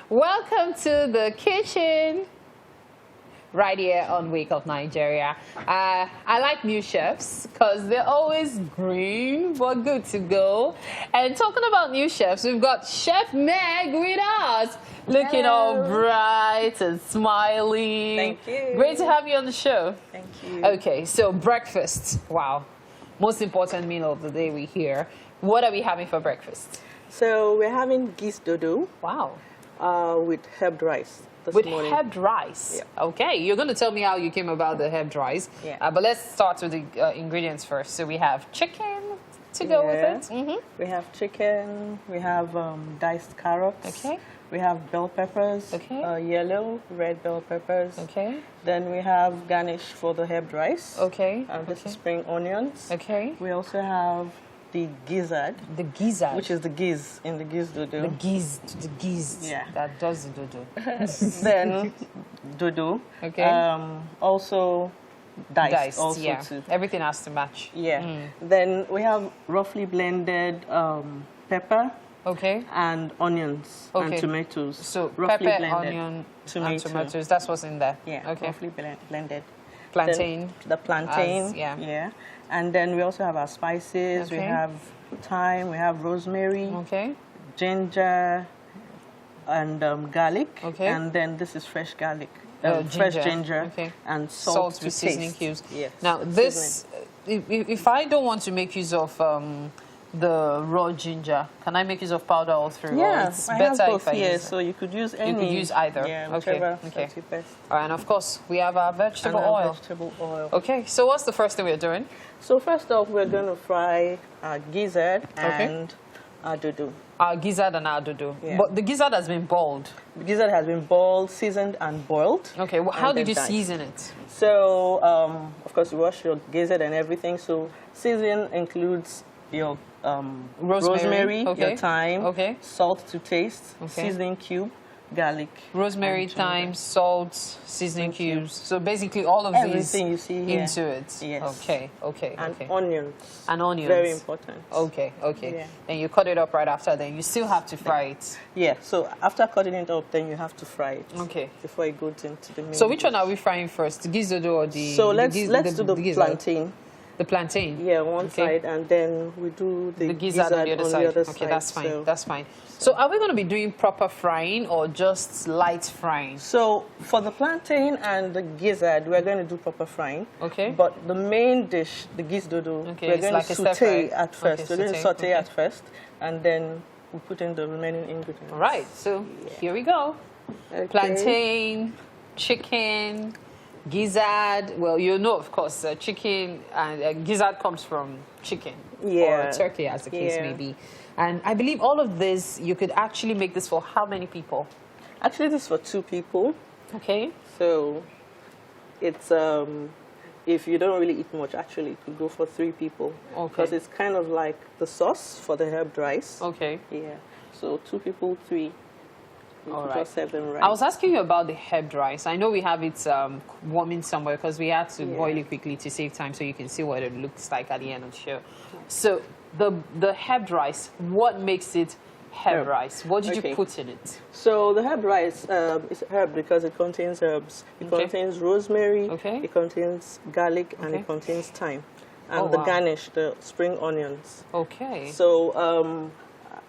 Welcome to the kitchen, right here on Wake Up Nigeria. I like new chefs because they're always green but good to go. And talking about new chefs, we've got Chef Meg with us, looking all bright and smiling. Thank you. Great to have you on the show. Thank you. Okay, so breakfast. Wow, most important meal of the day we hear. What are we having for breakfast? So we're having Gizdodo. Wow. With herb rice this With morning. herb rice. Yeah. Okay, you're going to tell me how you came about the herb rice. Yeah. But let's start with the ingredients first. So we have chicken to go with it. We have chicken. We have diced carrots. Okay. We have bell peppers. Okay. Yellow, red bell peppers. Okay. Then we have garnish for the herb rice. Okay. This is spring onions. Okay. We also have the gizzard. The gizzard. Which is the giz in the Gizdodo. The giz. Yeah. That does the dodo. Then dodo. Okay. Also diced also yeah. too. Everything has to match. Yeah. Then we have roughly blended pepper. Okay. And onions and tomatoes. So roughly pepper, blended. onion, and tomatoes. That's what's in there. Yeah. Okay. Roughly blended. Plantain. Then the plantain. Yeah. And then we also have our spices. Okay. We have thyme. We have rosemary. Okay. Ginger. And garlic. Okay. And then this is fresh garlic. Fresh ginger. Okay. And salt to with seasoning cubes. Yes. Now this, if I don't want to make use of the raw ginger, can I make use of powder all through? Yeah, it's I better have both if I here, use so you could use any. You could use either. Yeah, whichever okay. suits you best. All right, and of course we have our vegetable oil. Vegetable oil. Okay, so what's the first thing we're doing? So first off, we're going to fry our gizzard and our dodo. Our gizzard and our dodo. Yeah. But the gizzard has been boiled. The gizzard has been boiled, seasoned, and boiled. Okay, well, how did you season it? So, of course, you wash your gizzard and everything. So, season includes your rosemary, your thyme, salt to taste, seasoning cube, garlic. Rosemary, thyme, salt, seasoning cubes. So basically all of everything these you see here. into it. Yes. Okay. And onions. And onions. Very important. Okay. Yeah. And you cut it up right after, then you still have to fry it. Yeah, so after cutting it up, then you have to fry it. Okay. Before it goes into the main So which one are we frying first? The Gizdodo or the... So let's do the plantain. The plantain? Yeah, one side, and then we do the gizzard on the other side. Okay, that's fine. That's fine. So are we going to be doing proper frying or just light frying? So for the plantain and the gizzard, we're going to do proper frying. Okay. But the main dish, the Gizdodo, we're going to saute at first. We're going to saute at first, and then we put in the remaining ingredients. All right. So here we go. Plantain, chicken, gizzard. Well, you know, of course, chicken and gizzard comes from chicken or turkey, as the case may be. And I believe all of this, you could actually make this for how many people? Actually, this is for 2 people. Okay. So it's if you don't really eat much, actually, it could go for 3 people. Okay. Because it's kind of like the sauce for the herb rice. Okay. Yeah. So 2 people, 3. All right. Serve them right. I was asking you about the herb rice. I know we have it warming somewhere because we had to boil it quickly to save time so you can see what it looks like at the end of the show. So the herb rice, what makes it herb rice? What did you put in it? So the herb rice is herb because it contains herbs. It contains rosemary, it contains garlic, and it contains thyme. And the garnish, the spring onions. Okay. So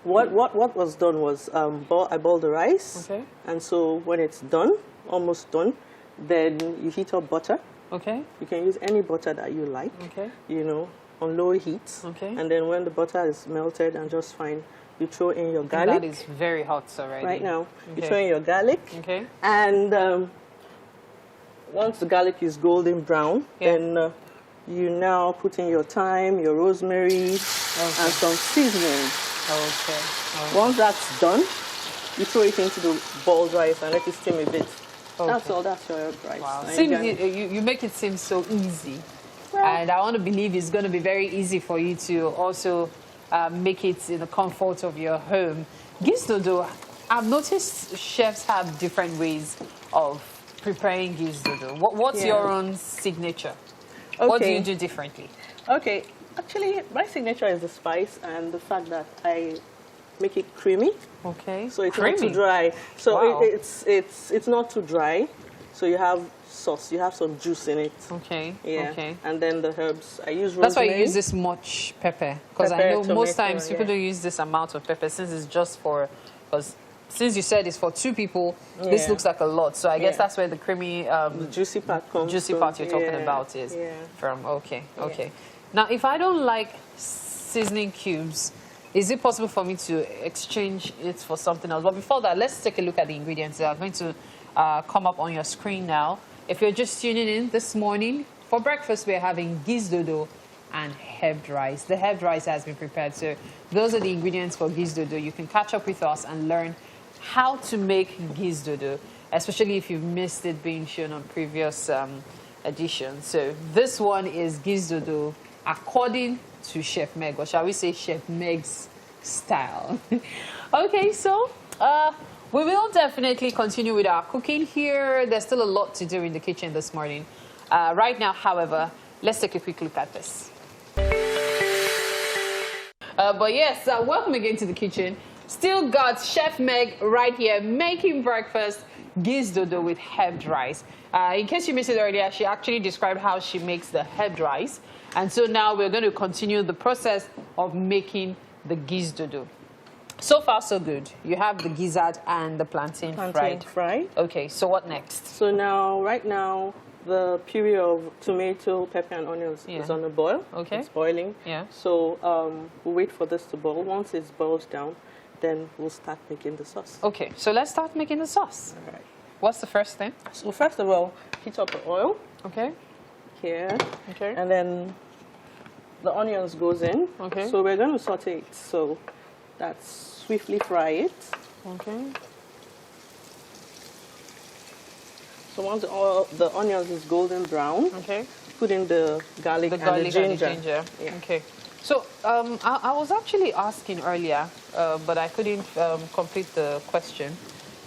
what was done was I boiled the rice. Okay. And so when it's done, almost done, then you heat up butter. Okay. You can use any butter that you like. Okay. You know, on low heat. Okay. And then when the butter is melted and just fine, you throw in your garlic. That is very hot already. Right now. You throw in your garlic. Okay. And once the garlic is golden brown, then you now put in your thyme, your rosemary, and some seasoning. Okay. Once that's done, you throw it into the boiled rice and let it steam a bit. That's all. That's your herb rice. Wow. You make it seem so easy. Well, and I want to believe it's going to be very easy for you to also make it in the comfort of your home. Gizdodo, I've noticed chefs have different ways of preparing Gizdodo. What's your own signature? Okay. What do you do differently? Okay. Actually, my signature is the spice and the fact that I make it creamy. Okay. So it's creamy. not too dry. So wow. it's not too dry. So you have sauce. You have some juice in it. Okay. Yeah. Okay. And then the herbs. I use rosemary. That's why you use this much pepper, because I know tomato, most times people don't use this amount of pepper since it's just for, because since you said it's for 2 people, this looks like a lot. So I guess that's where the creamy, the juicy part comes. Juicy part you're talking about is from. Okay. Okay. Now, if I don't like seasoning cubes, is it possible for me to exchange it for something else? But before that, let's take a look at the ingredients that are going to come up on your screen now. If you're just tuning in this morning, for breakfast we're having Gizdodo and herbed rice. The herbed rice has been prepared, so those are the ingredients for Gizdodo. You can catch up with us and learn how to make Gizdodo, especially if you've missed it being shown on previous editions. So this one is Gizdodo according to Chef Meg, or shall we say Chef Meg's style. Okay, so we will definitely continue with our cooking here. There's still a lot to do in the kitchen this morning. Right now, however, let's take a quick look at this. But yes, welcome again to the kitchen. Still got Chef Meg right here making breakfast, Gizdodo with herbed rice. In case you missed it earlier, she actually described how she makes the herbed rice. And so now we're going to continue the process of making the Gizdodo. So far, so good. You have the gizzard and the plantain fried. Okay, so what next? So now, right now, the puree of tomato, pepper, and onions is on the boil. Okay. It's boiling. Yeah. So we'll wait for this to boil. Once it boils down, then we'll start making the sauce. Okay, so let's start making the sauce. All right. What's the first thing? So first of all, heat up the oil. Okay. Here. Okay. And then the onions goes in. Okay. So we're going to saute it. So that's swiftly fry it. Okay. So once the onions is golden brown, okay, put in the garlic, and the ginger. Yeah. Okay. So I was actually asking earlier, but I couldn't complete the question.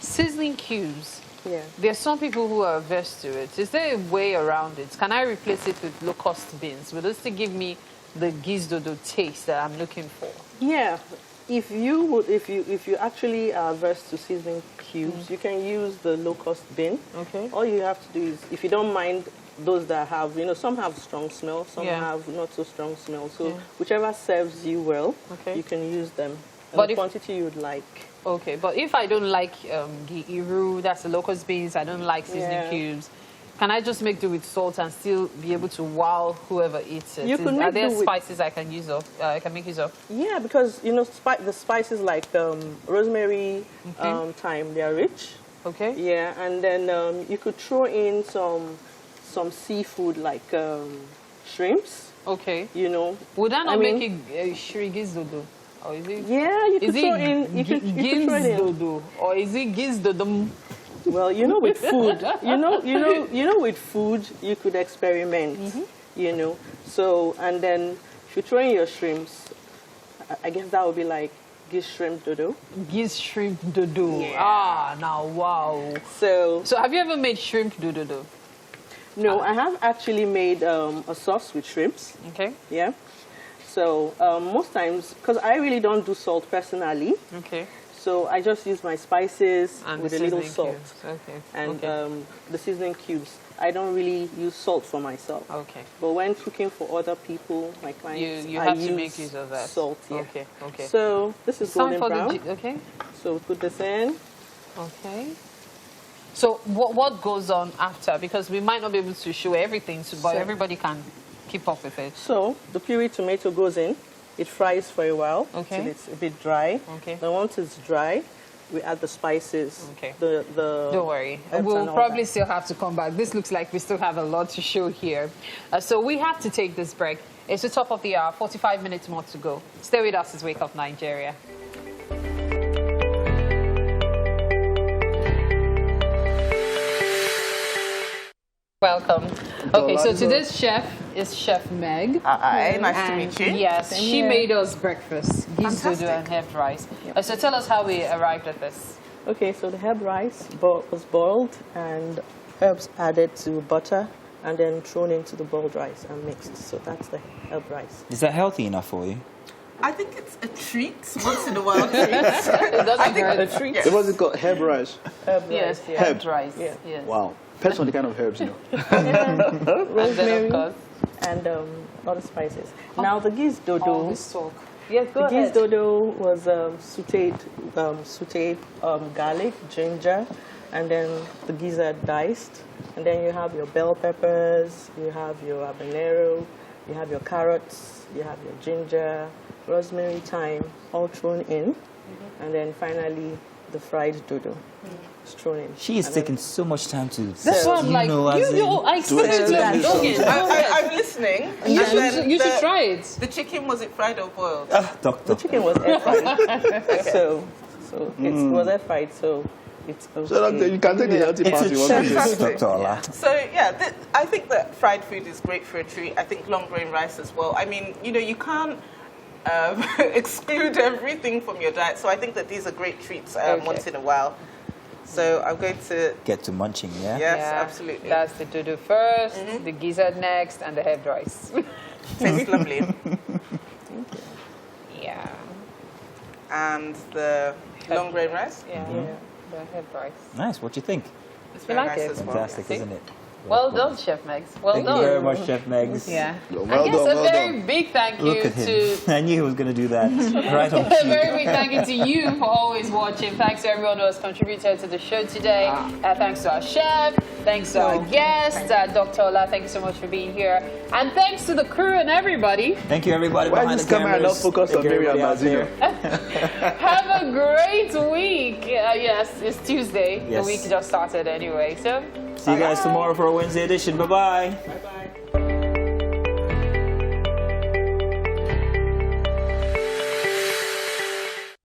Seasoning cubes. Yeah. There are some people who are averse to it. Is there a way around it? Can I replace it with low-cost beans? Will this still give me the Gizdodo taste that I'm looking for? Yeah. If you actually are averse to seasoning cubes, you can use the low-cost bin. Okay. All you have to do is, if you don't mind those that have, some have strong smell, some have not so strong smell. So whichever serves you well, you can use them. But the quantity you would like. Okay, but if I don't like iru, that's the locust beans, I don't like seasoning cubes, can I just make do with salt and still be able to wow whoever eats it? Are there spices I can use of? I can make use of? Yeah, because the spices like rosemary, thyme, they are rich. Okay. Yeah, and then you could throw in some seafood like shrimps. Okay. Would that not make it Gizdodo? Or is it? Yeah, you could throw in. Gizdodo, or is it Gizdodo? Well, with food, with food, you could experiment. So, and then if you throw in your shrimps, I guess that would be like Giz shrimp dodo. Giz shrimp dodo. Yeah. Ah, now wow. So have you ever made shrimp dodo? No, I have actually made a sauce with shrimps. Okay. Yeah. So most times, because I really don't do salt personally. Okay. So I just use my spices and with a little salt. Okay. And the seasoning cubes. I don't really use salt for myself. Okay. But when cooking for other people, my clients, you have to make use of that. Salt. Yeah. Okay. Okay. So this is golden brown. Okay. So put this in. Okay. So what goes on after? Because we might not be able to show everything, but everybody can keep up with it. So the puree tomato goes in. It fries for a while till it's a bit dry. Okay. Then once it's dry, we add the spices. Okay. Don't worry. We'll probably still have to come back. This looks like we still have a lot to show here. So we have to take this break. It's the top of the hour. 45 minutes more to go. Stay with us as Wake Up Nigeria. Welcome. Okay, so today's chef is Chef Meg. Hi, nice to meet you. Yes, she made us breakfast, Gizdodo and herbed rice. Yep. So tell us how we arrived at this. Okay, so the herbed rice was boiled and herbs added to butter and then thrown into the boiled rice and mixed. So that's the herbed rice. Is that healthy enough for you? I think it's a treat once in a while. I think a treat. Yes. What was it called? Herb rice. Yes, herb rice. Yeah. Yes. Wow. Depends on the kind of herbs, you know. Rosemary and other spices. Now the Gizdodo. Yes, go ahead. The Gizdodo was sauteed garlic, ginger, and then the gizzard diced. And then you have your bell peppers, you have your habanero, you have your carrots, you have your ginger, rosemary, thyme, all thrown in. And then finally, the fried dodo thrown in. She is taking so much time to. That's what I'm like. I expected you. I'm listening. You should try it. The chicken, was it fried or boiled? Doctor. The chicken was air fried. so it was air fried. So it's okay. So you can take the healthy part you want to do. Dr. Ola. So yeah, I think that fried food is great for a treat. I think long grain rice as well. I mean, you can't exclude everything from your diet. So I think that these are great treats once in a while. So I'm going to get to munching, yeah? Yes, absolutely. That's the dodo first, the gizzard next, and the herb rice. Tastes lovely. Yeah. And the long grain rice? Yeah, the herb rice. Nice, what do you think? It's very nice as well. Fantastic, isn't it? Well done, Chef Megs. Thank you very much, Chef Megs. Yeah. Well I guess done, a very big thank you Look at him. I knew he was going to do that. Right on A cue. very big thank you to you for always watching. Thanks to everyone who has contributed to the show today. Thanks to our chef. Thanks to our guest, Dr. Ola. Thank you so much for being here. And thanks to the crew and everybody. Thank you, everybody. Why behind this the camera not cameras. focus on Thank you, Miriam everybody out Mazino? there. Have a great week. Yes, it's Tuesday. Yes. The week just started anyway. So See you guys tomorrow for a Wednesday edition. Bye-bye.